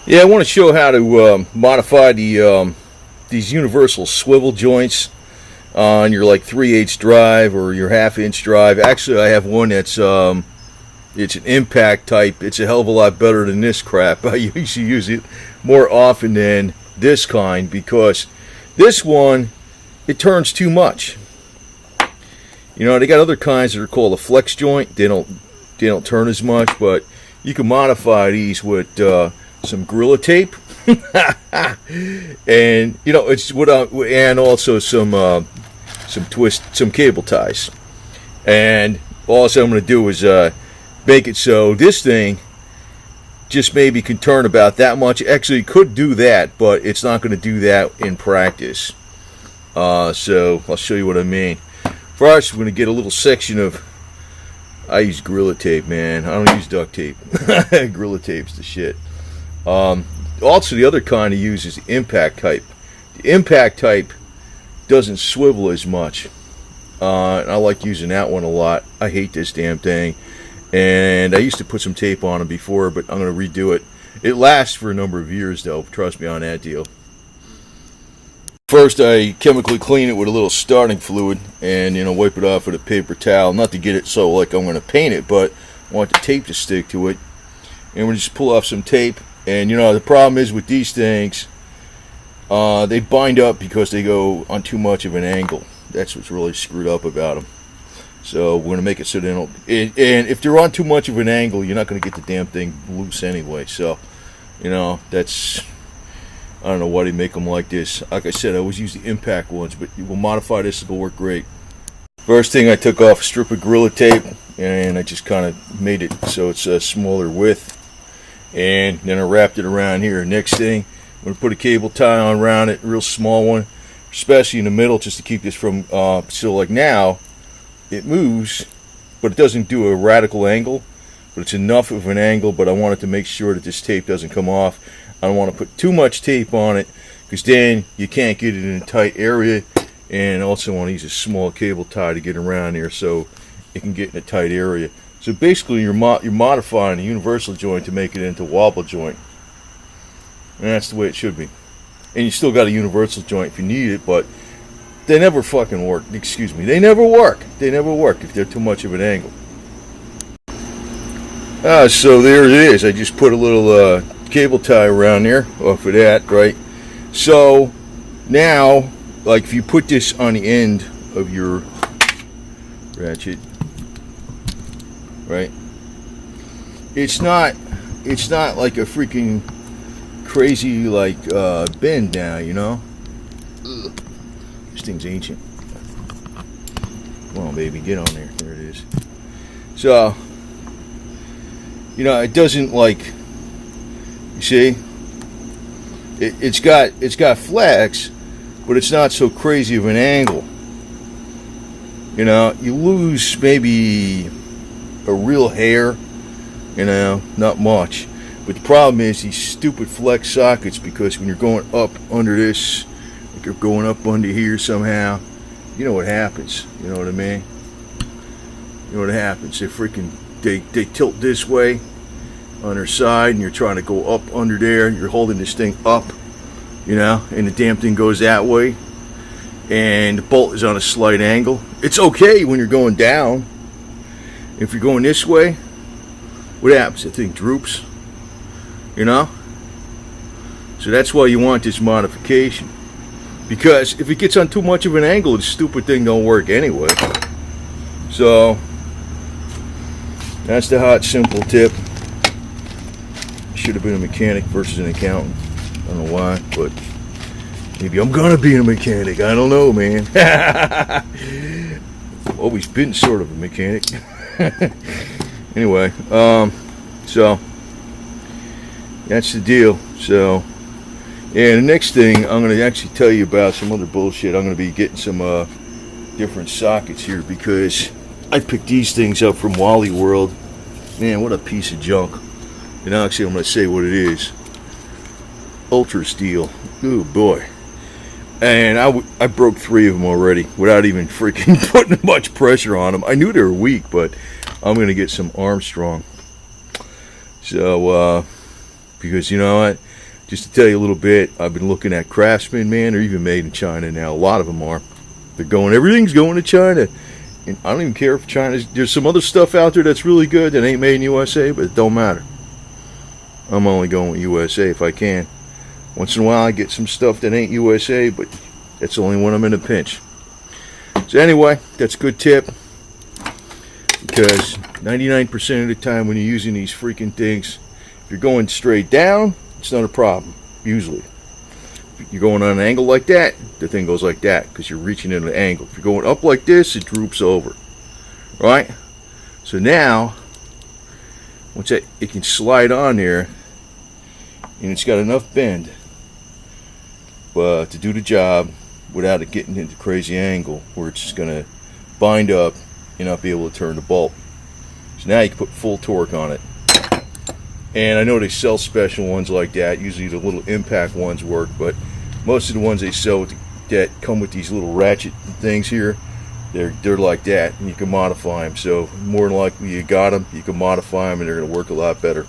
Yeah, I want to show how to modify these universal swivel joints on your like 3/8 drive or your 1/2 inch drive. Actually, I have one that's it's an impact type. It's a hell of a lot better than this crap. I usually use it more often than this kind because this one, it turns too much. You know, they got other kinds that are called a flex joint. They don't turn as much, but you can modify these with some Gorilla Tape, and you know it's and also some cable ties. And also I'm going to do is make it so this thing just maybe can turn about that much. Actually, it could do that, but it's not going to do that in practice. So I'll show you what I mean. First, we're going to get a little section of. I use Gorilla Tape, man. I don't use duct tape. Gorilla Tape's the shit. Also, the other kind I use is the impact type. The impact type doesn't swivel as much. And I like using that one a lot. I hate this damn thing. And I used to put some tape on them before, but I'm going to redo it. It lasts for a number of years, though. Trust me on that deal. First, I chemically clean it with a little starting fluid and, you know, wipe it off with a paper towel. Not to get it so like I'm going to paint it, but I want the tape to stick to it. And we'll just pull off some tape. And, you know, the problem is with these things, they bind up because they go on too much of an angle. That's what's really screwed up about them. So we're going to make it so they don't... And if they're on too much of an angle, you're not going to get the damn thing loose anyway. So, you know, that's... I don't know why they make them like this. Like I said, I always use the impact ones, but we'll modify this, it'll work great. First thing, I took off a strip of Gorilla Tape, and I just kind of made it so it's a smaller width. And then I wrapped it around here. Next thing, I'm going to put a cable tie on around it, a real small one, especially in the middle, just to keep this from, so like now, it moves, but it doesn't do a radical angle, but it's enough of an angle, but I wanted to make sure that this tape doesn't come off. I don't want to put too much tape on it, because then you can't get it in a tight area, and also want to use a small cable tie to get around here so it can get in a tight area. So basically you're modifying the universal joint to make it into a wobble joint. And that's the way it should be. And you still got a universal joint if you need it, but they never fucking work. Excuse me. They never work. They never work if they're too much of an angle. So there it is. I just put a little cable tie around there off of that, right? So now, like if you put this on the end of your ratchet, right? It's not like a freaking crazy like bend now, you know? Ugh. This thing's ancient. Come on, baby, get on there. There it is. So, you know, it doesn't like. You see, it's got flex, but it's not so crazy of an angle. You know, you lose maybe a real hair, you know, not much. But the problem is these stupid flex sockets, because when you're going up under this, like you're going up under here somehow, you know what happens. You know what I mean? You know what happens? They tilt this way on their side, and you're trying to go up under there, you're holding this thing up, you know, and the damn thing goes that way, and the bolt is on a slight angle. It's okay when you're going down. If you're going this way, what happens? The thing droops, you know. So that's why you want this modification, because if it gets on too much of an angle, the stupid thing don't work anyway. So that's the hot simple tip. Should have been a mechanic versus an accountant. I don't know why, but maybe I'm gonna be a mechanic. I don't know, man. I've always been sort of a mechanic. Anyway, so that's the deal. So, yeah, the next thing I'm gonna actually tell you about some other bullshit. I'm gonna be getting some different sockets here, because I picked these things up from Wally World. Man, what a piece of junk. And actually, I'm going to say what it is. Ultra Steel. Oh boy. And I broke 3 of them already without even freaking putting much pressure on them. I knew they were weak, but I'm going to get some Armstrong. So, Because you know what? Just to tell you a little bit, I've been looking at Craftsman, man. They're even made in China now. A lot of them are. Everything's going to China. And I don't even care if China's, there's some other stuff out there that's really good that ain't made in USA, but it don't matter. I'm only going with USA if I can. Once in a while I get some stuff that ain't USA, but that's only when I'm in a pinch. So anyway, that's a good tip. Because 99% of the time when you're using these freaking things, if you're going straight down, it's not a problem, usually. If you're going on an angle like that, the thing goes like that, because you're reaching at an angle. If you're going up like this, it droops over. Right? So now, once it can slide on there, and it's got enough bend to do the job without it getting into crazy angle, where it's just going to bind up and not be able to turn the bolt. So now you can put full torque on it. And I know they sell special ones like that. Usually the little impact ones work, but most of the ones they sell that come with these little ratchet things here, they're like that, and you can modify them. So more than likely you got them, you can modify them, and they're going to work a lot better.